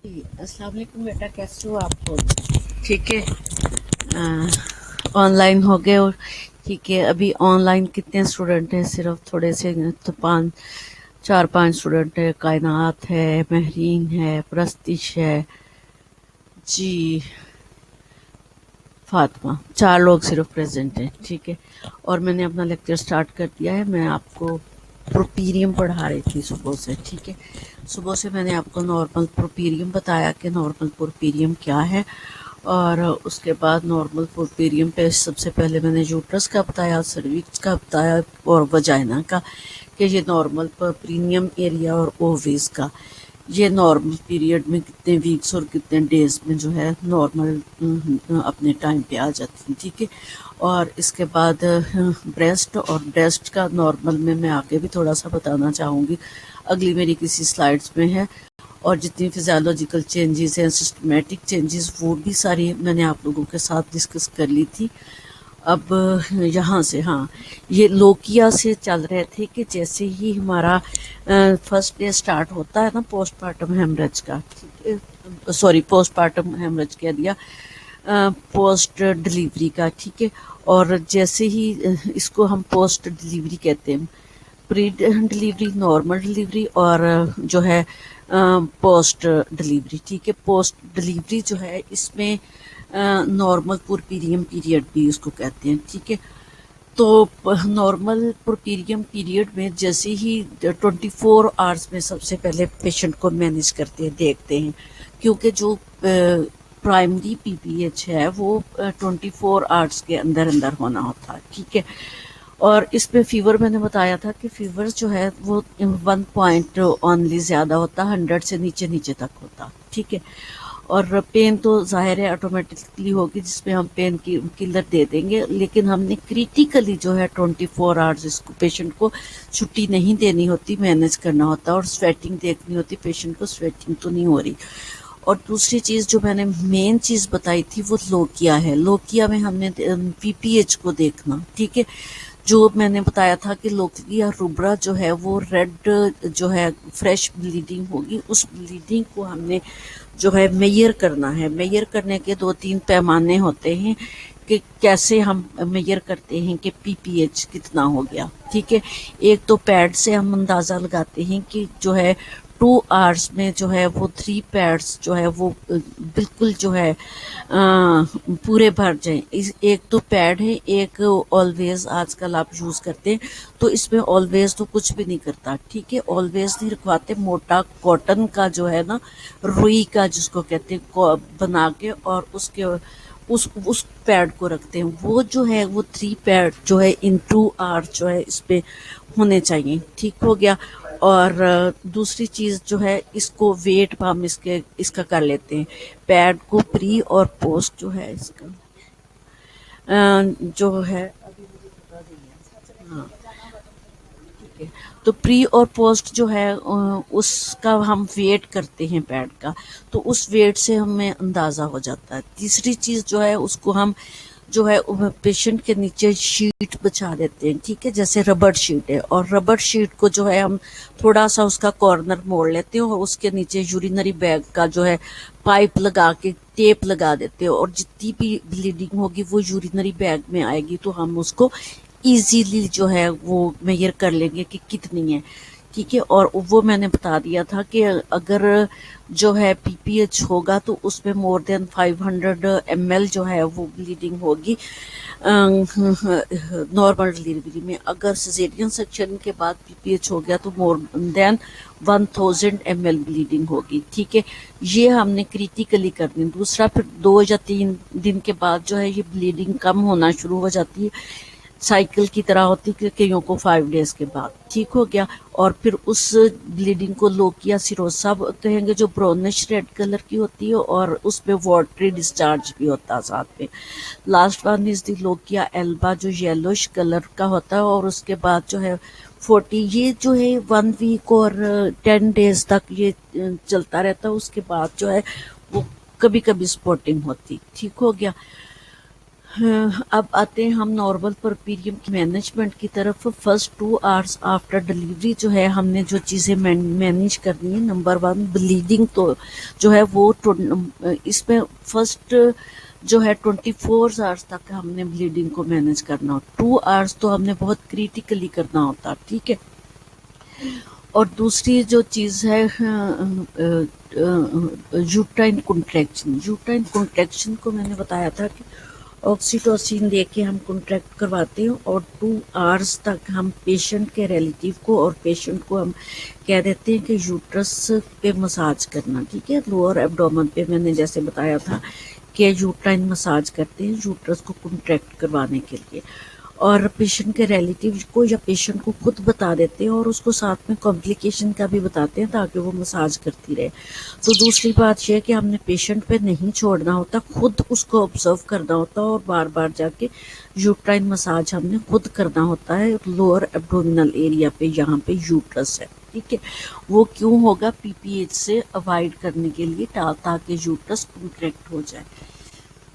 जी, अस्सलाम वालेकुम बेटा, कैसे हो आप लोग? ठीक है। ऑनलाइन हो गए और ठीक है। अभी ऑनलाइन कितने स्टूडेंट हैं? सिर्फ थोड़े से तो पाँच, चार पांच स्टूडेंट है। कायनात है, महरीन है, प्रस्तिश है, जी, फातिमा, चार लोग सिर्फ प्रेजेंट हैं। ठीक है। और मैंने अपना लेक्चर स्टार्ट कर दिया है। मैं आपको प्रोपीरियम पढ़ा रही थी सुबह से। ठीक है। सुबह से मैंने आपको नॉर्मल प्रोपीरियम बताया कि नॉर्मल प्रोपीरियम क्या है, और उसके बाद नॉर्मल प्रोपीरियम पे सबसे पहले मैंने यूट्रस का बताया, सर्विक्स का बताया और वजाइना का, कि ये नॉर्मल प्रीनियम एरिया और ओवेज का, ये नॉर्मल पीरियड में कितने वीक्स और कितने डेज में जो है नॉर्मल अपने टाइम पे आ जाती हैं। ठीक है। और इसके बाद ब्रेस्ट, और ब्रेस्ट का नॉर्मल में मैं आगे भी थोड़ा सा बताना चाहूँगी, अगली मेरी किसी स्लाइड्स में है। और जितनी फिजियोलॉजिकल चेंजेस हैं, सिस्टमेटिक चेंजेस, वो भी सारी मैंने आप लोगों के साथ डिस्कस कर ली थी। अब यहाँ से, हाँ, ये लोकिया से चल रहे थे कि जैसे ही हमारा फर्स्ट डे स्टार्ट होता है ना पोस्टमार्टम हेमरेज का, ठीक है, सॉरी पोस्टमार्टम हेमरेज कह दिया, पोस्ट डिलीवरी का। ठीक है। और जैसे ही इसको हम पोस्ट डिलीवरी कहते हैं, प्री डिलीवरी, नॉर्मल डिलीवरी और जो है पोस्ट डिलीवरी। ठीक है। पोस्ट डिलीवरी जो है इसमें नॉर्मल पुरपीरियम पीरियड भी उसको कहते हैं। ठीक है। तो नॉर्मल पुरपीरियम पीरियड में जैसे ही 24 आवर्स में सबसे पहले पेशेंट को मैनेज करते हैं, देखते हैं, क्योंकि जो प्राइमरी पीपीएच है वो 24 आवर्स के अंदर अंदर होना होता है। ठीक है। और इसमें फीवर मैंने बताया था कि फीवर जो है वो 1 पॉइंट ओनली ज़्यादा होता, 100 से नीचे नीचे तक होता। ठीक है। और पेन तो ज़ाहिर है ऑटोमेटिकली होगी, जिसमें हम पेन की किलर दे देंगे, लेकिन हमने क्रिटिकली जो है 24 आवर्स इसको पेशेंट को छुट्टी नहीं देनी होती, मैनेज करना होता, और स्वेटिंग देखनी होती पेशेंट को, स्वेटिंग तो नहीं हो रही। और दूसरी चीज़ जो मैंने मेन चीज़ बताई थी वो लोकिया है। लोकिया में हमने पीपीएच को देखना। ठीक है। जो मैंने बताया था कि लोकिया रुब्रा जो है वो रेड जो है फ्रेश ब्लीडिंग होगी, उस ब्लीडिंग को हमने जो है मेजर करना है। मेजर करने के दो तीन पैमाने होते हैं कि कैसे हम मेजर करते हैं कि पीपीएच कितना हो गया। ठीक है। एक तो पैड से हम अंदाज़ा लगाते हैं कि जो है 2 आवर्स में जो है वो 3 पैड्स जो है वो बिल्कुल जो है पूरे भर जाएं। एक तो पैड है, एक ऑलवेज आजकल आप यूज़ करते हैं, तो इसमें ऑलवेज तो कुछ भी नहीं करता। ठीक है। ऑलवेज नहीं रखवाते, मोटा कॉटन का जो है ना, रुई का जिसको कहते हैं, बना के, और उसके उस पैड को रखते हैं। वो जो है वो 3 पैड जो है इन 2 आवर जो है इस पे होने चाहिए। ठीक हो गया। और दूसरी चीज़ जो है, इसको वेट हम इसका कर लेते हैं, पैड को प्री और पोस्ट जो है इसका जो है, अभी मुझे बता देंगे। हाँ, ठीक है। तो प्री और पोस्ट जो है उसका हम वेट करते हैं पैड का, तो उस वेट से हमें अंदाज़ा हो जाता है। तीसरी चीज़ जो है, उसको हम जो है पेशेंट के नीचे शीट बिछा देते हैं। ठीक है। जैसे रबड़ शीट है, और रबड़ शीट को जो है हम थोड़ा सा उसका कॉर्नर मोड़ लेते हैं, और उसके नीचे यूरिनरी बैग का जो है पाइप लगा के टेप लगा देते हैं, और जितनी भी ब्लीडिंग होगी वो यूरिनरी बैग में आएगी, तो हम उसको इजीली जो है वो मेजर कर लेंगे कि कितनी है। ठीक है। और वो मैंने बता दिया था कि अगर जो है पीपीएच होगा तो उसमें मोर देन 500 ml जो है वो ब्लीडिंग होगी नॉर्मल डिलीवरी में। अगर सिजेरियन सेक्शन के बाद पीपीएच हो गया तो मोर देन 1000 ml ब्लीडिंग होगी। ठीक है। ये हमने क्रिटिकली करनी। दूसरा, फिर 2 या 3 दिन के बाद जो है ये ब्लीडिंग कम होना शुरू हो जाती है, साइकिल की तरह होती है, कईयों को 5 डेज के बाद। ठीक हो गया। और फिर उस ब्लीडिंग को लोकिया सिरोसा कहेंगे, जो ब्राउनिश रेड कलर की होती है, और उसमें वाटरी डिस्चार्ज भी होता है साथ में। Last one is the lochia Elba, जो येलोइश कलर का होता है, और उसके बाद जो है 40, ये जो है 1 वीक और 10 डेज तक ये चलता रहता है। उसके बाद जो है वो कभी कभी स्पॉटिंग होती। ठीक हो गया। हाँ, अब आते हैं हम नॉर्मल परपीरियम की मैनेजमेंट की तरफ। फर्स्ट 2 आवर्स आफ्टर डिलीवरी जो है हमने जो चीज़ें मैनेज करनी है, नंबर वन ब्लीडिंग तो जो है वो इसमें फर्स्ट जो है 24 आवर्स तक हमने ब्लीडिंग को मैनेज करना हो। 2 आवर्स तो हमने बहुत क्रिटिकली करना होता, ठीक है। और दूसरी जो चीज़ है यूट्राइन कॉन्ट्रैक्शन। यूट्राइन कॉन्ट्रैक्शन को मैंने बताया था कि ऑक्सीटोसिन देके हम कॉन्ट्रैक्ट करवाते हैं और 2 आवर्स तक हम पेशेंट के रिलेटिव को और पेशेंट को हम कह देते हैं कि यूट्रस पे मसाज करना, ठीक है। लोअर एब्डोमेन पे मैंने जैसे बताया था कि यूट्राइन मसाज करते हैं यूट्रस को कॉन्ट्रैक्ट करवाने के लिए, और पेशेंट के रिलेटिव को या पेशेंट को खुद बता देते हैं और उसको साथ में कॉम्प्लिकेशन का भी बताते हैं ताकि वो मसाज करती रहे। तो दूसरी बात यह है कि हमने पेशेंट पे नहीं छोड़ना होता, खुद उसको ऑब्जर्व करना होता है और बार बार जाके यूट्राइन मसाज हमने खुद करना होता है लोअर एब्डोमिनल एरिया पे, यहाँ पे यूट्रस है, ठीक है। वो क्यों होगा? पीपीएच से अवॉइड करने के लिए, ताकि यूट्रस कॉन्ट्रैक्ट हो जाए।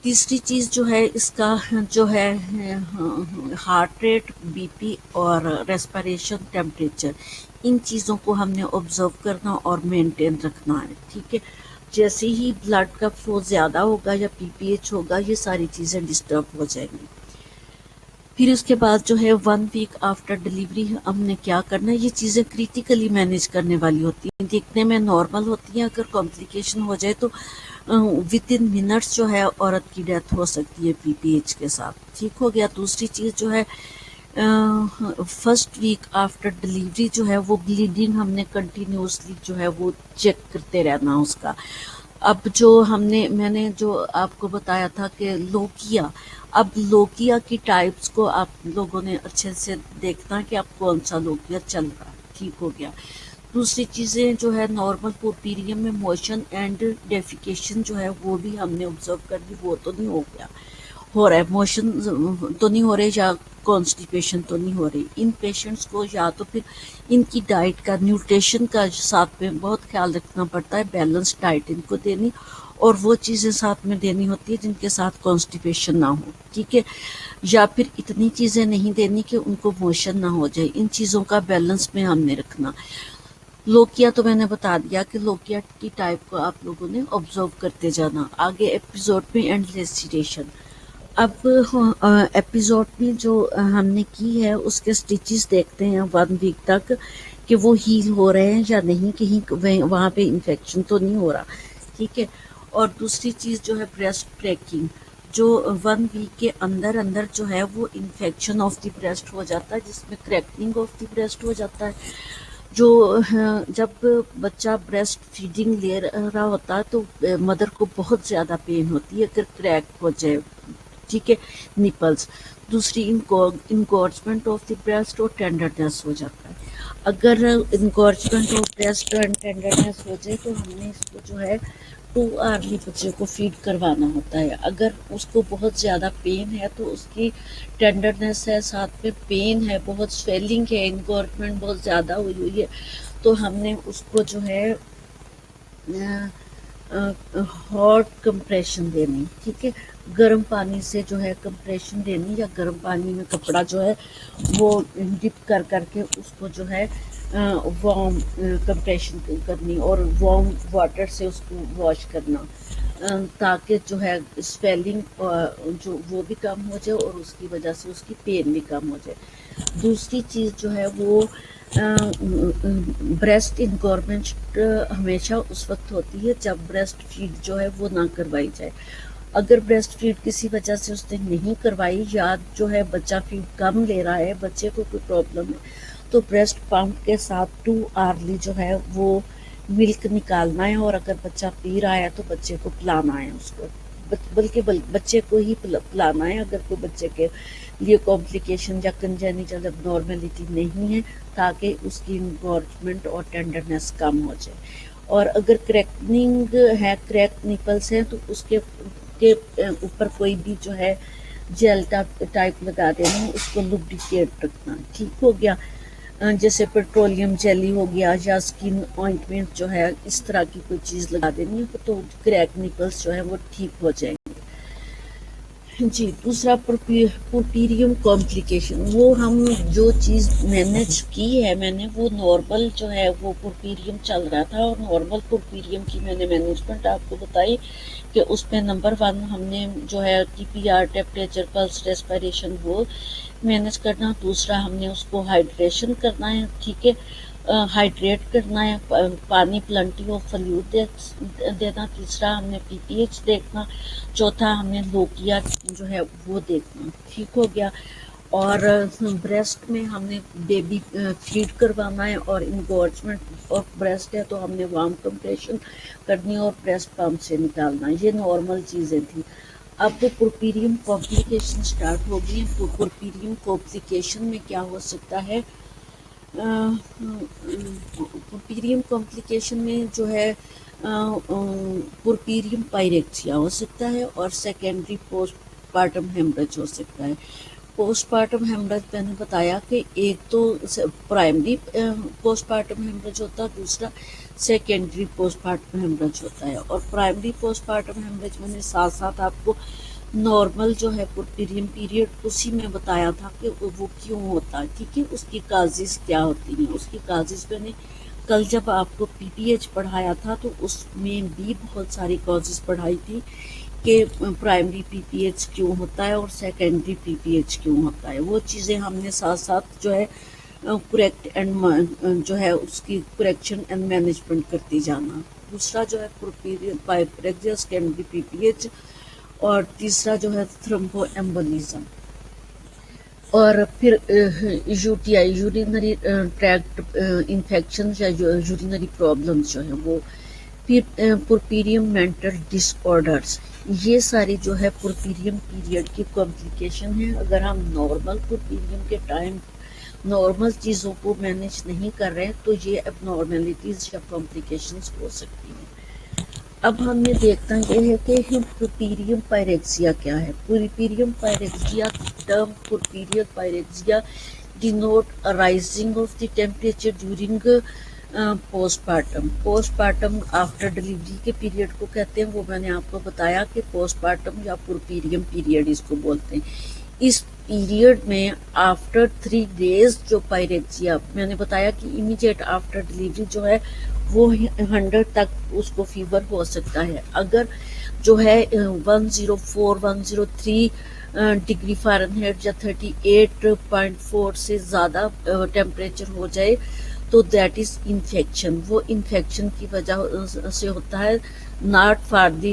तीसरी चीज़ जो है इसका जो है हार्ट रेट, बीपी और रेस्पिरेशन टेम्परेचर, इन चीज़ों को हमने ऑब्जर्व करना और मेंटेन रखना है, ठीक है। जैसे ही ब्लड का फ्लो ज़्यादा होगा या पीपीएच होगा, ये सारी चीज़ें डिस्टर्ब हो जाएंगी। फिर उसके बाद जो है 1 वीक आफ्टर डिलीवरी हमने क्या करना है, ये चीज़ें क्रिटिकली मैनेज करने वाली होती हैं, दिखने में नॉर्मल होती हैं, अगर कॉम्प्लिकेशन हो जाए तो विद इन मिनट्स जो है औरत की डेथ हो सकती है पीपीएच के साथ, ठीक हो गया। दूसरी चीज़ जो है फर्स्ट वीक आफ्टर डिलीवरी जो है वो ब्लीडिंग हमने कंटिन्यूसली जो है वो चेक करते रहना उसका। अब जो मैंने जो आपको बताया था कि लोकिया, अब लोकिया की टाइप्स को आप लोगों ने अच्छे से देखना कि आप कौन सा लोकिया चल रहा है, ठीक हो गया। दूसरी चीज़ें जो है नॉर्मल पोर्पीरियम में मोशन एंड डेफिकेशन जो है वो भी हमने ऑब्जर्व कर ली, वो तो नहीं हो गया, हो रहा है मोशन तो नहीं हो रहे या कॉन्स्टिपेशन तो नहीं हो रही। इन पेशेंट्स को या तो फिर इनकी डाइट का, न्यूट्रिशन का साथ में बहुत ख्याल रखना पड़ता है, बैलेंस डाइट इनको देनी और वो चीज़ें साथ में देनी होती है जिनके साथ कॉन्स्टिपेशन ना हो, ठीक है। या फिर इतनी चीज़ें नहीं देनी कि उनको मोशन ना हो जाए, इन चीज़ों का बैलेंस में हमने रखना। लोकिया तो मैंने बता दिया कि लोकिया की टाइप को आप लोगों ने ऑब्जर्व करते जाना। आगे एपिसोड में एंड रेसिटेशन। अब एपिसोड में जो हमने की है उसके स्टिचेस देखते हैं 1 वीक तक कि वो हील हो रहे हैं या नहीं, कहीं वहाँ पे इन्फेक्शन तो नहीं हो रहा, ठीक है। और दूसरी चीज़ जो है ब्रेस्ट क्रैकिंग, जो 1 वीक के अंदर अंदर जो है वो इन्फेक्शन ऑफ द ब्रेस्ट हो जाता है, जिसमें क्रैकिंग ऑफ द ब्रेस्ट हो जाता है। जो जब बच्चा ब्रेस्ट फीडिंग ले रहा होता है तो मदर को बहुत ज़्यादा पेन होती है अगर क्रैक हो जाए, ठीक है, निपल्स। दूसरी इनगॉर्जमेंट ऑफ द ब्रेस्ट और टेंडरनेस हो जाता है। अगर इनगॉर्जमेंट ऑफ ब्रेस्ट एंड टेंडरनेस हो जाए तो हमने इसको जो है 2 आवर्ली बच्चे को फीड करवाना होता है। अगर उसको बहुत ज़्यादा पेन है तो उसकी टेंडरनेस है, साथ में पेन है, बहुत स्वेलिंग है, इनगॉर्जमेंट बहुत ज़्यादा हुई हुई है, तो हमने उसको जो है हॉट कंप्रेशन देनी, ठीक है। गर्म पानी से जो है कंप्रेशन देनी या गर्म पानी में कपड़ा जो है वो डिप कर करके उसको जो है वार्म कंप्रेशन करनी और वार्म वाटर से उसको वॉश करना, ताकि जो है स्वेलिंग जो वो भी कम हो जाए और उसकी वजह से उसकी पेन भी कम हो जाए। दूसरी चीज़ जो है वो ब्रेस्ट इनगॉर्जमेंट हमेशा उस वक्त होती है जब ब्रेस्ट फीड जो है वो ना करवाई जाए। अगर ब्रेस्ट फीड किसी वजह से उसने नहीं करवाई या जो है बच्चा फीड कम ले रहा है, बच्चे को कोई प्रॉब्लम है, तो ब्रेस्ट पंप के साथ 2 आवर्ली जो है वो मिल्क निकालना है और अगर बच्चा पी रहा है तो बच्चे को पिलाना है उसको, बल्कि बच्चे को ही पिलाना है अगर कोई बच्चे के लिए कॉम्प्लिकेशन या कंजेनिटल एबनॉर्मेलिटी नहीं है, ताकि उसकी इनगॉर्जमेंट और टेंडरनेस कम हो जाए। और अगर क्रैकिंग है, क्रैक निपल्स हैं, तो उसके के ऊपर कोई भी जो है जेल टाइप लगा देना, उसको लुब्रिकेट रखना, ठीक हो गया। जैसे पेट्रोलियम जेली हो गया या स्किन ऑइंटमेंट जो है, इस तरह की कोई चीज़ लगा देनी है तो क्रैक निपल्स जो है वो ठीक हो जाएंगे। जी, दूसरा पुर्पीरियम कॉम्प्लिकेशन, वो हम जो चीज़ मैनेज की है मैंने, वो नॉर्मल जो है वो पुर्पीरियम चल रहा था, और नॉर्मल पुर्पीरियम की मैंने मैनेजमेंट आपको बताई कि उसमें नंबर 1 हमने जो है टीपीआर, टेम्परेचर, पल्स, रेस्पिरेशन, वो मैनेज करना। दूसरा हमने उसको हाइड्रेशन करना है, ठीक है, हाइड्रेट करना है, पानी, प्लेंटी ऑफ फ्लूइड देना। तीसरा हमने पीपीएच देखना। चौथा हमने लोकिया जो है वो देखना। ठीक हो गया। और ब्रेस्ट में हमने बेबी फीड करवाना है, और इंगॉर्जमेंट और ब्रेस्ट है तो हमने वार्म कंप्रेशन करनी है और ब्रेस्ट पम्प से निकालना है। ये नॉर्मल चीज़ें थी। अब पुर्पीरियम कॉम्प्लिकेशन स्टार्ट हो गई। तो पुर्पीरियम कॉम्प्लिकेशन में क्या हो सकता है, पुर्पीरियम कॉम्प्लिकेशन में जो है पुर्पीरियम पायरेक्सिया हो सकता है, और सेकेंडरी पोस्टपार्टम हेमरेज हो सकता है। पोस्टपार्टम हेमरेज मैंने बताया कि एक तो प्राइमरी पोस्टपार्टम हेमरेज होता है, दूसरा सेकेंडरी पोस्टपार्टम हेमरेज होता है। और प्राइमरी पोस्टपार्टम हेमरेज मैंने साथ साथ आपको नॉर्मल जो है पुर्पीरियम पीरियड उसी में बताया था कि वो क्यों होता है, ठीक है, उसकी काजेज़ क्या होती हैं। उसकी काजेज़ मैंने कल जब आपको पीपीएच पढ़ाया था तो उसमें भी बहुत सारी कॉजेज़ पढ़ाई थी कि प्राइमरी पीपीएच क्यों होता है और सेकेंडरी पीपीएच क्यों होता है। वो चीज़ें हमने साथ साथ जो है करेक्ट एंड जो है उसकी करेक्शन एंड मैनेजमेंट करती जाना। दूसरा जो है पुर्पीरियम पायरेक्सिया, सेकेंडरी पीपीएच, और तीसरा जो है थ्रोम्बो एम्बोलिज्म। और फिर यूटीआई, यूरिनरी ट्रैक्ट इन्फेक्शन या यूरिनरी प्रॉब्लम्स जो है वो। फिर पुर्पीरियम मेंटल डिसऑर्डर्स, ये सारी जो है पुर्पीरियम पीरियड की कॉम्प्लिकेशन है। अगर हम नॉर्मल पुर्पीरियम के टाइम नॉर्मल चीज़ों को मैनेज नहीं कर रहे हैं तो ये एबनॉर्मेलिटीज़ या कॉम्प्लिकेशंस हो सकती हैं। अब हमें देखना ये है कि पुर्पीरियम पायरेक्सिया क्या है। Puerperium pyrexia term puerperium pyrexia denote a rising of the temperature during postpartum after delivery के पीरियड को कहते हैं। वो मैंने आपको बताया कि पोस्टपार्टम या पुर्पीरियम पीरियड इसको बोलते हैं। इस पीरियड में आफ्टर 3 डेज जो पायरेक्सिया मैंने बताया कि इमीडिएट आफ्टर डिलीवरी जो है वो 100 तक उसको फीवर हो सकता है। अगर जो है 104 103 डिग्री फ़ारेनहाइट या 38.4 से ज़्यादा टेम्परेचर हो जाए तो दैट इज़ इन्फेक्शन। वो इन्फेक्शन की वजह से होता है, नॉट फॉर द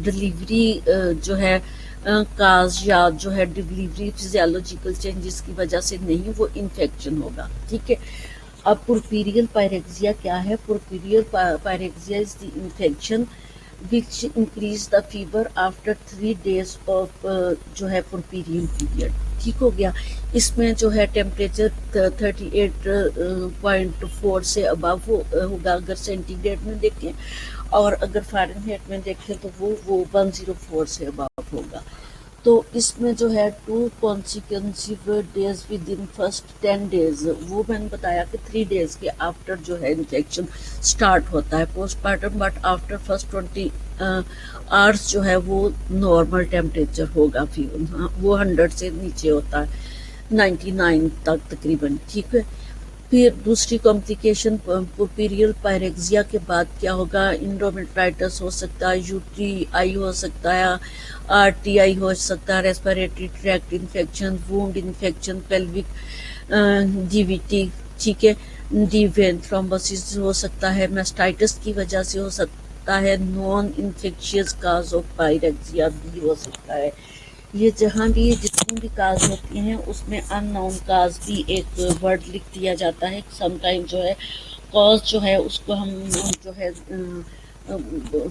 डिलीवरी जो है काज या जो है डिलीवरी फिजियोलॉजिकल चेंजेस की वजह से नहीं, वो इन्फेक्शन होगा। ठीक है। अब पुर्पीरियल पायरेक्सिया क्या है। Puerperal pyrexia is the infection which increase the fever after 3 days of जो है पुर्पीरियम पीरियड। ठीक हो गया। इसमें जो है टेम्परेचर 38.4 से अबव होगा अगर सेंटीग्रेड में देखें, और अगर फ़ारेनहाइट में देखें तो वो 104 से अबव होगा। तो इसमें जो है 2 consecutive days with in first 10 days, वो मैंने बताया कि 3 डेज के आफ्टर जो है इन्फेक्शन स्टार्ट होता है postpartum, but after first 20 hours जो है वो नॉर्मल टेम्परेचर होगा, फिर वो 100 से नीचे होता है, 99 तक तकरीबन। ठीक है। फिर दूसरी कॉम्प्लिकेशन पुर्पीरियल पायरेक्सिया के बाद क्या होगा, इंडोमेट्राइटिस हो सकता है, यूटीआई हो सकता है, आरटीआई हो सकता है, respiratory tract infection, wound infection, pelvic DVT, ठीक है, डीप वेन थ्रोम्बोसिस हो सकता है, मेस्टाइटिस की वजह से हो सकता है, non infectious cause of pyrexia भी हो सकता है। ये जहाँ भी जितनी भी काज होती हैं उसमें अननोन काज भी एक वर्ड लिख दिया जाता है। समटाइम जो है कॉज जो है उसको हम जो है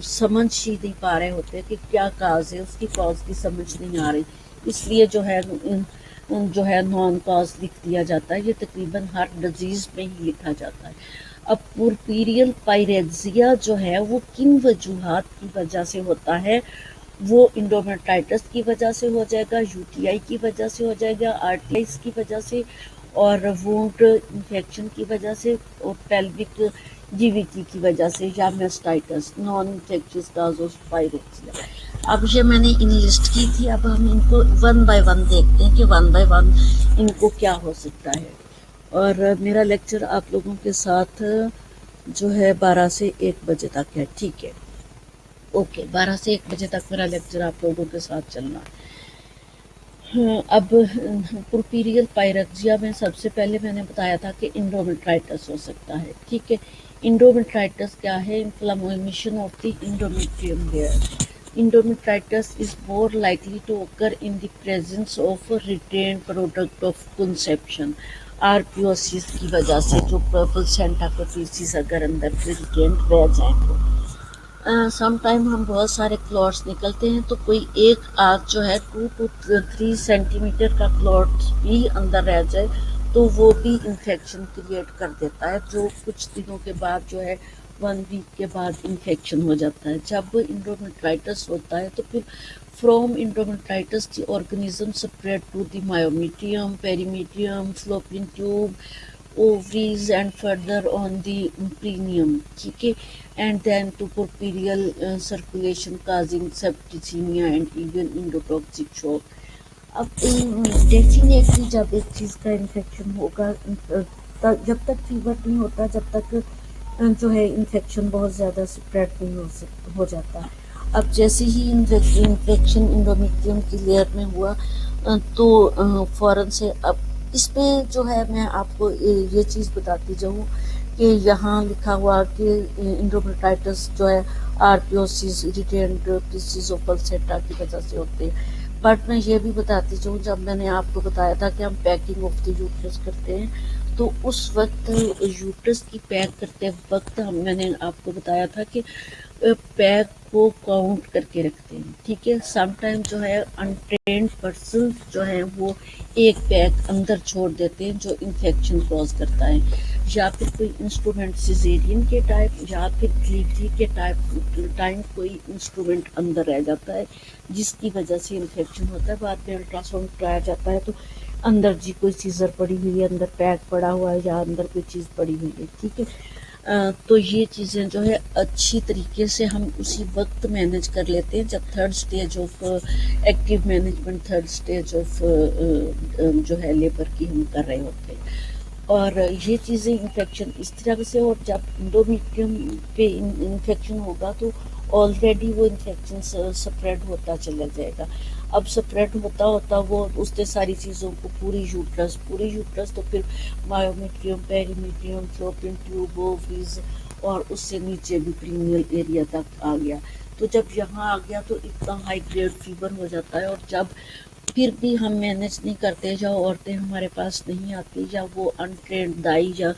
समझ ही नहीं पा रहे होते कि क्या काज है, उसकी कॉज की समझ नहीं आ रही, इसलिए जो है नॉन कॉज लिख दिया जाता है। ये तकरीबन हर डिजीज़ में ही लिखा जाता है। अब पुर्पीरियल पायरेक्सिया जो है वो किन वजूहात की वजह से होता है, वो इंडोमेट्राइटिस की वजह से हो जाएगा, यूटीआई की वजह से हो जाएगा, आरटीआई की वजह से, और वुंड इन्फेक्शन की वजह से, और पेल्विक डीवीटी की वजह से, या mastitis, non infectious cause of pyrexia. अब ये मैंने इन लिस्ट की थी, अब हम इनको वन बाय वन देखते हैं कि वन बाय वन इनको क्या हो सकता है। और मेरा लेक्चर आप लोगों के साथ जो है 12 से 1 बजे तक है, ठीक है। ओके, 12 से 1 बजे तक मेरा लेक्चर आप लोगों के साथ चलना है। अब पुरपीरियल पायरेक्सिया में सबसे पहले मैंने बताया था कि इंडोमेट्राइटिस हो सकता है, ठीक है। इंडोमेट्राइटिस क्या है? Inflammation of the endometrium layer. Endometritis is more likely to occur in the presence of a retained product of conception, RPOCs की वजह से, जो प्लेसेंटा के पीसीस अगर अंदर के रिटेंड रह जाए तो समटाइम हम बहुत सारे क्लॉट्स निकलते हैं, तो कोई एक आग जो है 2 to 3 सेंटीमीटर का क्लॉट भी अंदर रह जाए तो वो भी इन्फेक्शन क्रिएट कर देता है, जो कुछ दिनों के बाद जो है 1 वीक के बाद इन्फेक्शन हो जाता है। जब इंडोमेट्राइटिस होता है तो फिर from endometritis the organism spread to the myometrium, perimetrium, fallopian tube, ovaries and further on the perineum, ठीक है, and then to puerperal circulation causing septicemia and even endotoxic shock। अब डेफिनेटली जब एक चीज़ का इन्फेक्शन होगा, जब तक फीवर नहीं होता, जब तक जो है इन्फेक्शन बहुत ज़्यादा स्प्रेड नहीं हो जाता। अब जैसे ही इन्फेक्शन इंडोमेट्रियम की लेयर में हुआ तो फ़ौरन से अब इसमें जो है मैं आपको ये चीज़ बताती जाऊँ कि यहाँ लिखा हुआ कि इंडोमेट्राइटिस जो है आरपीओसिस, रिटेंड पीसीज ऑफ प्लेसेंटा की वजह से होते हैं। बट मैं ये भी बताती जाऊँ, जब मैंने आपको बताया था कि हम पैकिंग ऑफ द यूट्रस करते हैं तो उस वक्त यूट्रस की पैक करते वक्त मैंने आपको बताया था कि पैक को काउंट करके रखते हैं, ठीक है। समटाइम जो है अनट्रेन्ड पर्सन जो है वो एक पैक अंदर छोड़ देते हैं जो इन्फेक्शन कॉज करता है, या फिर कोई इंस्ट्रूमेंट सिजेरियन के टाइप या फिर डिलीवरी के टाइम कोई इंस्ट्रूमेंट अंदर रह जाता है जिसकी वजह से इन्फेक्शन होता है। बाद में अल्ट्रासाउंड कराया जाता है तो अंदर जी कोई सीजर पड़ी हुई है, अंदर पैक पड़ा हुआ है या अंदर कोई चीज़ पड़ी हुई है, ठीक है। तो ये चीज़ें जो है अच्छी तरीके से हम उसी वक्त मैनेज कर लेते हैं जब third stage of active management, third stage of जो है लेबर की हम कर रहे होते हैं। और ये चीज़ें इन्फेक्शन इस तरह से, और जब इंडोमेट्रियम पे इन्फेक्शन होगा तो ऑलरेडी वो इन्फेक्शन स्प्रेड होता चला जाएगा। अब स्प्रेड होता होता वो उसने सारी चीज़ों को पूरी यूट्रस तो फिर मायोमेट्रियम, पेरीमीट्रियम, फ्लोपियन ट्यूब, ओवरीज और उससे नीचे भी प्रीनियल एरिया तक आ गया। तो जब यहाँ आ गया तो इतना हाई ग्रेड फीवर हो जाता है, और जब फिर भी हम मैनेज नहीं करते, या औरतें हमारे पास नहीं आती, या वो अनट्रेंड दाई या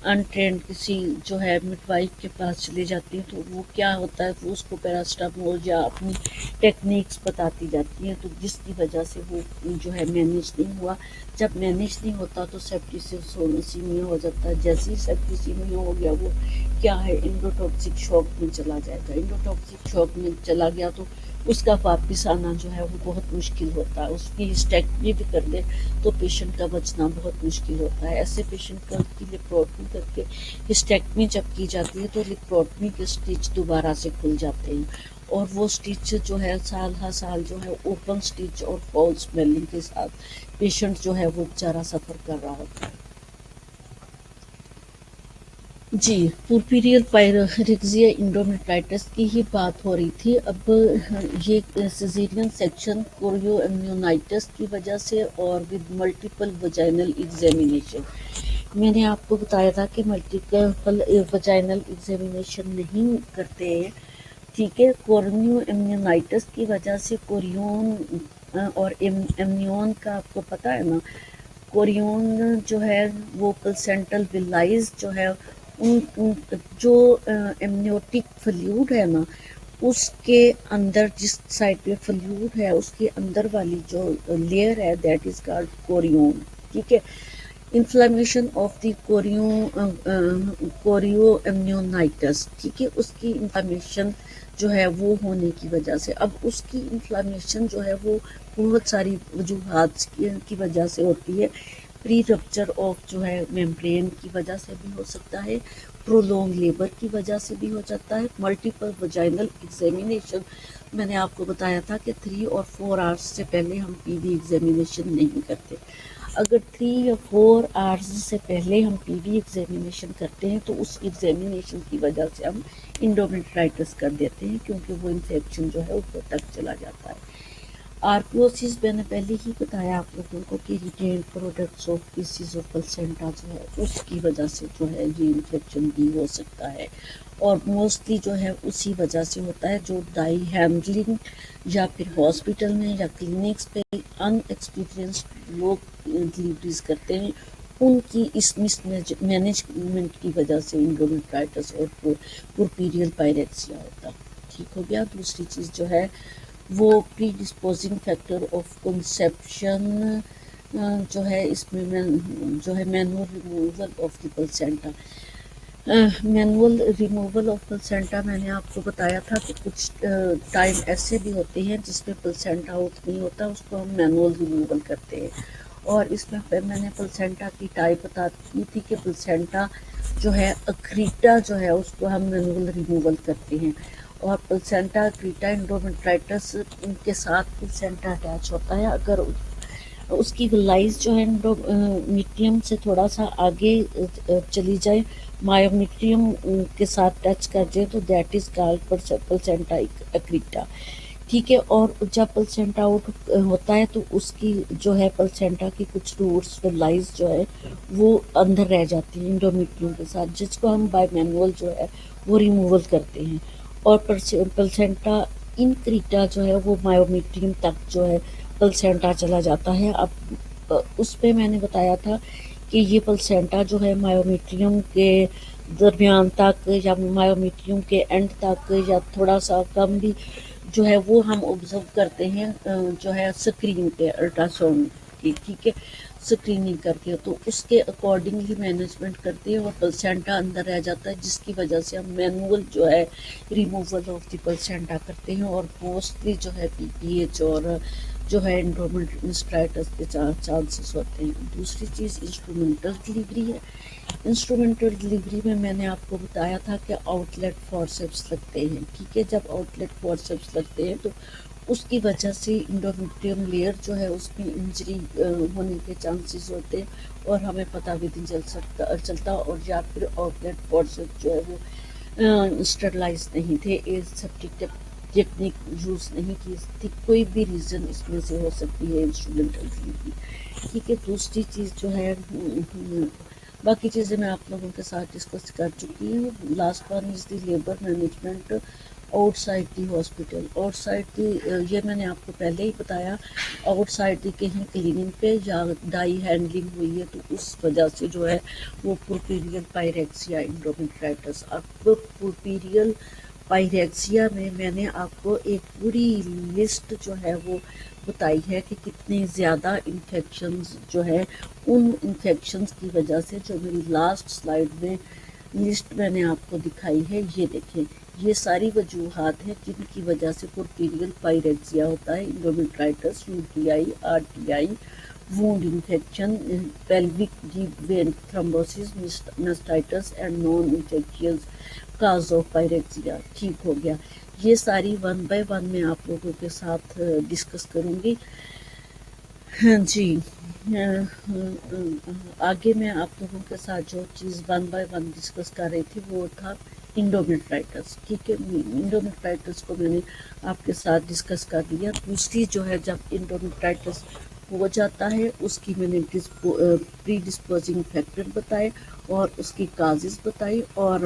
अनट्रेंड किसी जो है मिडवाइफ के पास चली जाती हैं, तो वो क्या होता है वो उसको पैरास्टामोल या अपनी टेक्निक्स बताती जाती हैं, तो जिसकी वजह से वो जो है मैनेज नहीं हुआ। जब मैनेज नहीं होता तो सेप्टिसिमिया हो जाता है। जैसे ही सेप्टिसिमिया हो गया वो क्या है, इंडोटॉक्सिक शॉक में चला जाएगा। इंडोटॉक्सिक शॉक में चला गया तो उसका वापस आना जो है वो बहुत मुश्किल होता है। उसकी हिस्टेक्टमी भी कर दे तो पेशेंट का बचना बहुत मुश्किल होता है। ऐसे पेशेंट की लिप्रोटमी करके हिस्टेक्टमी जब की जाती है तो लिप्रोटमी के स्टिच दोबारा से खुल जाते हैं, और वो स्टिच जो है साल हर साल जो है ओपन स्टिच और फॉल स्वेलिंग के साथ पेशेंट जो है वो बेचारा सफ़र कर रहा होता है। जी, पुरपीरियल पायरेक्सिया इंडोमेट्राइटिस की ही बात हो रही थी। अब ये सिजेरियन सेक्शन कोरियोअम्नियोनाइटिस की वजह से और विद मल्टीपल वजाइनल एग्जामिनेशन। मैंने आपको बताया था कि मल्टीपल वजाइनल एग्जामिनेशन नहीं करते हैं, ठीक है। कोरियोअम्नियोनाइटिस की वजह से कोरियोन और एमनियोन का आपको पता है ना, कोरियोन जो है वो प्लेसेंटल विलाइज जो है उन जो एमनियोटिक फ्लूइड है ना, उसके अंदर जिस साइड पे फ्लूइड है उसके अंदर वाली जो लेयर है दैट इज कॉल्ड कोरियोन, ठीक है। इन्फ्लेमेशन ऑफ द कोरियोअम्नियोनाइटिस, ठीक है, उसकी इन्फ्लेमेशन जो है वो होने की वजह से, अब उसकी इन्फ्लेमेशन जो है वो बहुत सारी वजूहात की वजह से होती है। प्री रप्चर ऑफ जो है मेम्ब्रेन की वजह से भी हो सकता है, प्रोलॉन्ग लेबर की वजह से भी हो जाता है, मल्टीपल वजाइनल एग्जामिनेशन मैंने आपको बताया था कि 3 और 4 आवर्स से पहले हम पीवी एग्जामिनेशन नहीं करते। अगर 3 या 4 आवर्स से पहले हम पीवी एग्जामिनेशन करते हैं तो उस एग्जामिनेशन की वजह से हम इंडोमेट्राइटिस कर देते हैं, क्योंकि वो इन्फेक्शन जो है ऊपर तक चला जाता है। आर्पियोसिस मैंने पहले ही बताया आप लोगों को कि retained products of pieces of placenta जो है उसकी वजह से जो है ये इन्फेक्शन भी हो सकता है, और मोस्टली जो है उसी वजह से होता है जो डाई हैंडलिंग या फिर हॉस्पिटल में या क्लिनिक्स पे अनएक्सपीरियंस्ड लोग डिलीवरीज करते हैं, उनकी इस मिसमैनेजमेंट की वजह से इंडोमेट्राइटिस और पुरपीरियल पायरेक्सिया होता है। ठीक हो गया। दूसरी चीज़ जो है वो pre disposing factor of conception जो है इसमें जो है manual removal of the placenta. Manual removal of placenta मैंने आपको बताया था कि कुछ टाइम ऐसे भी होते हैं जिसमें प्लेसेंटा आउट नहीं होता, उसको हम मैनुअल रिमूवल करते हैं। और इसमें मैंने प्लेसेंटा की टाइप बता दी थी कि प्लेसेंटा जो है अक्रीटा जो है उसको हम मैनुअल रिमूवल करते हैं, और प्लेसेंटा अक्रीटा इंडोमेट्राइटिस के साथ प्लेसेंटा अटैच होता है। अगर उसकी लाइज जो है मिट्रियम से थोड़ा सा आगे चली जाए, मायोमिट्रियम के साथ टच कर जाए, तो दैट इज़ कॉल्ड प्लेसेंटा अक्रीटा। ठीक है। और जब प्लेसेंटा आउट होता है तो उसकी जो है प्लेसेंटा की कुछ रूट्स व लाइज जो है वो अंदर रह जाती हैं इंडोमेट्रियम के साथ, जिसको हम बाय मैनुअल जो है वो रिमूवल करते हैं। और प्लेसेंटा इनक्रीटा जो है वो मायोमेट्रियम तक जो है प्लेसेंटा चला जाता है। अब उस पे मैंने बताया था कि ये प्लेसेंटा जो है मायोमेट्रियम के दरमियान तक या मायोमेट्रियम के एंड तक या थोड़ा सा कम भी जो है वो हम ऑब्जर्व करते हैं जो है स्क्रीन पे अल्ट्रासाउंड की। ठीक है। स्क्रीनिंग करके तो उसके अकॉर्डिंगली मैनेजमेंट करते हैं और प्लेसेंटा अंदर रह जाता है, जिसकी वजह से हम मैनुअल जो है रिमूवल ऑफ द प्लेसेंटा करते हैं, और मोस्टली जो है पीपीएच और जो है इंडोमेट्राइटिस के चांसेस होते हैं। दूसरी चीज़ इंस्ट्रूमेंटल डिलीवरी है। इंस्ट्रूमेंटल डिलीवरी में मैंने आपको बताया था कि आउटलेट फॉरसेप्स लगते हैं। ठीक है। जब आउटलेट फॉरसेप्स लगते हैं तो उसकी वजह से इंडोमेट्रियम लेयर जो है उसमें इंजरी होने के चांसेस होते हैं और हमें पता भी नहीं चलता, और या फिर आउटलेट फॉरसेप्स जो है वो स्टरलाइज नहीं थे, एसेप्टिक टेक्निक यूज़ नहीं की थी, कोई भी रीज़न इसमें से हो सकती है इंस्ट्रूमेंटल डिलीवरी। ठीक है। दूसरी चीज़ जो है बाकी चीज़ें मैं आप लोगों के साथ डिस्कस कर चुकी हूँ। Last one is the labour management outside the hospital. Outside the ये मैंने आपको पहले ही बताया, आउटसाइड दी कहीं क्लीनिंग पे या डाई हैंडलिंग हुई है तो उस वजह से जो है वो पुरपीरियल पायरेक्सिया इंडोमेट्राइटिस। अब पुरपीरियल पायरेक्सिया में मैंने आपको एक पूरी लिस्ट जो है वो बताई है कि कितने ज़्यादा इन्फेक्शंस जो है उन इन्फेक्शंस की वजह से, जो मेरी लास्ट स्लाइड में लिस्ट मैंने आपको दिखाई है, ये देखें, ये सारी वजूहात हैं जिनकी वजह से पुरपीरियल पायरेक्सिया होता है, endometritis, UTI, RTI, wound infection, pelvic deep vein thrombosis, mastitis and non infectious cause of pyrexia. ठीक हो गया। ये सारी वन बाय वन मैं आप लोगों के साथ डिस्कस करूँगी। हाँ जी। आगे मैं आप लोगों के साथ जो चीज़ वन बाय वन डिस्कस कर रही थी वो था इंडोमेट्राइटिस। ठीक है। इंडोमेट्राइटिस को मैंने आपके साथ डिस्कस कर दिया। दूसरी जो है जब इंडोमेट्राइटिस हो जाता है उसकी मैंने प्री डिस्पोजिंग फैक्टर बताए और उसकी काजेज़ बताई, और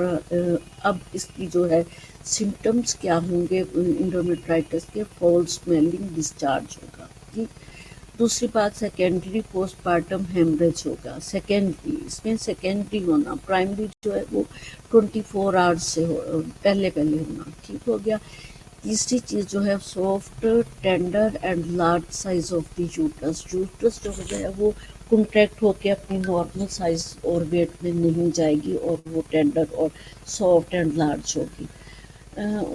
अब इसकी जो है सिम्टम्स क्या होंगे इंडोमेट्राइटिस के, फॉल स्मेलिंग डिस्चार्ज होगा। ठीक। दूसरी बात सेकेंडरी पोस्टमार्टम हेमरेज होगा। सेकेंडरी, इसमें सेकेंडरी होना, प्राइमरी जो है वो 24 आवर्स से पहले होना। ठीक हो गया। तीसरी चीज़ जो है soft tender and large size of the uterus. Uterus जो है वो कॉन्ट्रैक्ट होकर अपनी नॉर्मल साइज और वेट में नहीं जाएगी और वो टेंडर और सॉफ्ट एंड लार्ज होगी।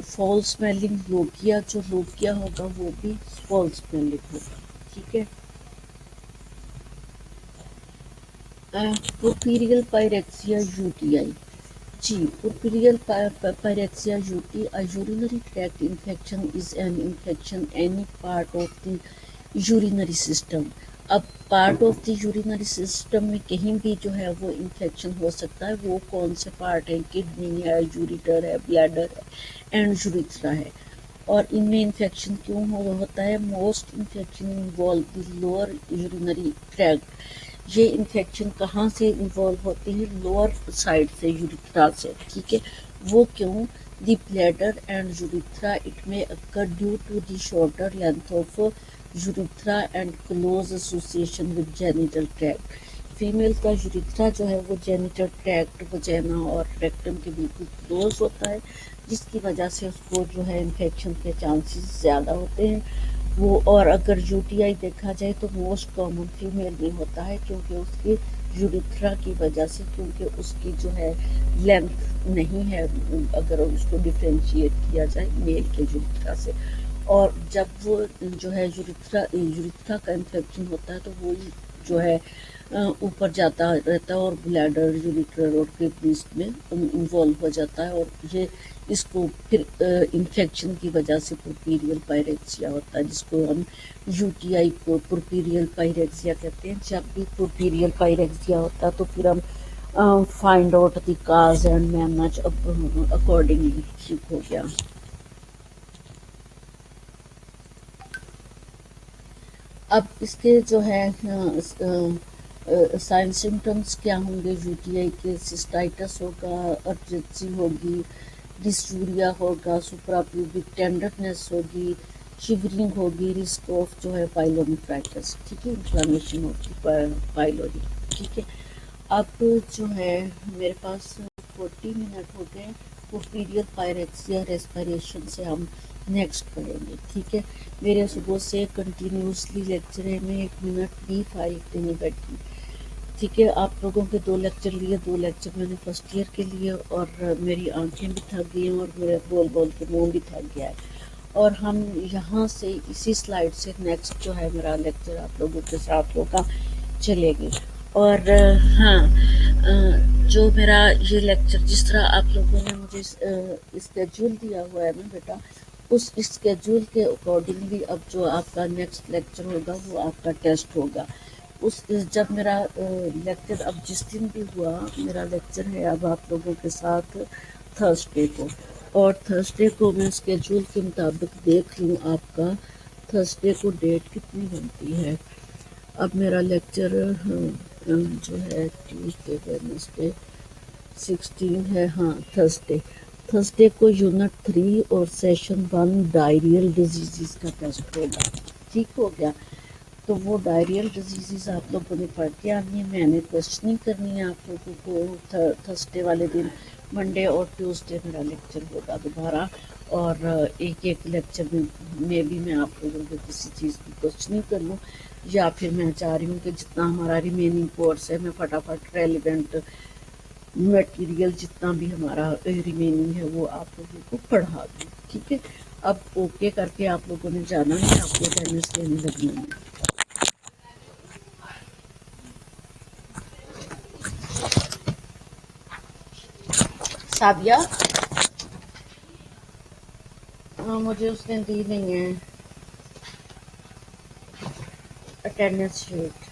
फॉल स्मेलिंग लोकिया, जो लोकिया होगा वो भी फॉल स्मेलिंग होगा। ठीक है। पुरपीरियल पायरेक्सिया यूटीआई, जी, puerperal pyrexia UT, a urinary tract infection is an infection any part of the urinary system. अब part of the urinary system में कहीं भी जो है वो इन्फेक्शन हो सकता है। वो कौन से पार्ट है? किडनी है, यूरिटर है, ब्लैडर है एंड यूरिथ्रा है। और इनमें इन्फेक्शन क्यों होता है? Most infection involve the lower urinary tract. ये इन्फेक्शन कहाँ से इन्वॉल्व होती है? लोअर साइड से, यूरिथ्रा से, ठीक है। वो क्यों? The bladder and urethra it में occur due to the shorter length of urethra and close association with genital tract. Female का यूरिथ्रा जो है वो जेनिटल ट्रैक्ट, वजाइना और रेक्टम के बिल्कुल क्लोज होता है, जिसकी वजह से उसको जो है इन्फेक्शन के चांसेस ज़्यादा होते हैं वो। और अगर यूटीआई देखा जाए तो मोस्ट कॉमन फीमेल में होता है, क्योंकि उसकी यूरिथ्रा की वजह से, क्योंकि उसकी जो है लेंथ नहीं है अगर उसको डिफ्रेंशिएट किया जाए मेल के यूरिथ्रा से। और जब वो जो है यूरिथ्रा का इन्फेक्शन होता है तो वो जो है ऊपर जाता रहता है और ब्लैडर, यूरिटर और किडनीज में इन्वॉल्व हो जाता है। और ये इसको फिर इन्फेक्शन की वजह से पुरपेरियल पायरेक्सिया होता है, जिसको हम यूटीआई को पुरपेरियल पायरेक्सिया कहते हैं। जब भी पुरपेरियल पायरेक्सिया होता है तो फिर हम find out the cause and manage accordingly. ठीक हो गया। अब इसके जो है साइन सिम्टम्स क्या होंगे यूटीआई के? सिस्टाइटिस होगा, अर्जेंसी होगी, डिस्यूरिया होगा, सुप्राप्यूबिक टेंडरनेस होगी, शिवरिंग होगी, रिस्क ऑफ जो है पाइलोनेफ्राइटिस, ठीक है, इन्फ्लामेशन होगी पाइलोरी, ठीक है। अब जो है मेरे पास 40 मिनट हो गए। पुरपेरियल पायरेक्सिया रेस्पिरेशन से हम नेक्स्ट पढ़ेंगे, ठीक है। मेरे सुबह से कंटिन्यूसली लेक्चर है, मैं 1 मिनट भी फारिग नहीं बैठी, ठीक है। आप लोगों के 2 लेक्चर लिए, 2 लेक्चर मैंने फर्स्ट ईयर के लिए, और मेरी आंखें भी थक गई हैं और मेरे बोल बोल के मुँह भी थक गया है। और हम यहाँ से इसी स्लाइड से नेक्स्ट जो है मेरा लेक्चर आप लोगों के साथ होगा, चलेगी। और हाँ, जो मेरा ये लेक्चर जिस तरह आप लोगों ने मुझे स्केड्यूल दिया हुआ है ना बेटा, उस स्केड्यूल के अकॉर्डिंगली अब जो आपका नेक्स्ट लेक्चर होगा वो आपका टेस्ट होगा। जब मेरा लेक्चर अब जिस दिन भी हुआ, मेरा लेक्चर है अब आप लोगों के साथ थर्सडे को, और थर्सडे को मैं स्केड्यूल के मुताबिक देख लूँ आपका थर्सडे को डेट कितनी बनती है। अब मेरा लेक्चर जो है ट्यूसडे, वेडनेसडे 16 है, हाँ थर्सडे को यूनिट 3 और सेशन 1 डायरियल डिजीज़ का टेस्ट होगा, ठीक हो गया। तो वो डायरियल डिजीज़ आप लोगों ने पढ़ के आनी है, मैंने क्वेश्चनिंग करनी है आप लोगों को थर्सडे वाले दिन। मंडे और ट्यूसडे मेरा लेक्चर होगा दोबारा, और एक लेक्चर में भी मैं आप लोगों को किसी चीज़ की क्वेश्चनिंग कर लूँ, या फिर मैं चाह रही हूँ कि जितना हमारा रिमेनिंग कोर्स है मैं फटाफट रेलिवेंट मटेरियल जितना भी हमारा रिमेनिंग है वो आप लोगों को पढ़ा दूँ, ठीक है। अब ओके करके आप लोगों ने जाना है, आपको अटेंडेंस लेने लगना है। साबिया, मुझे उसने दी नहीं है अटेंडेंस शीट।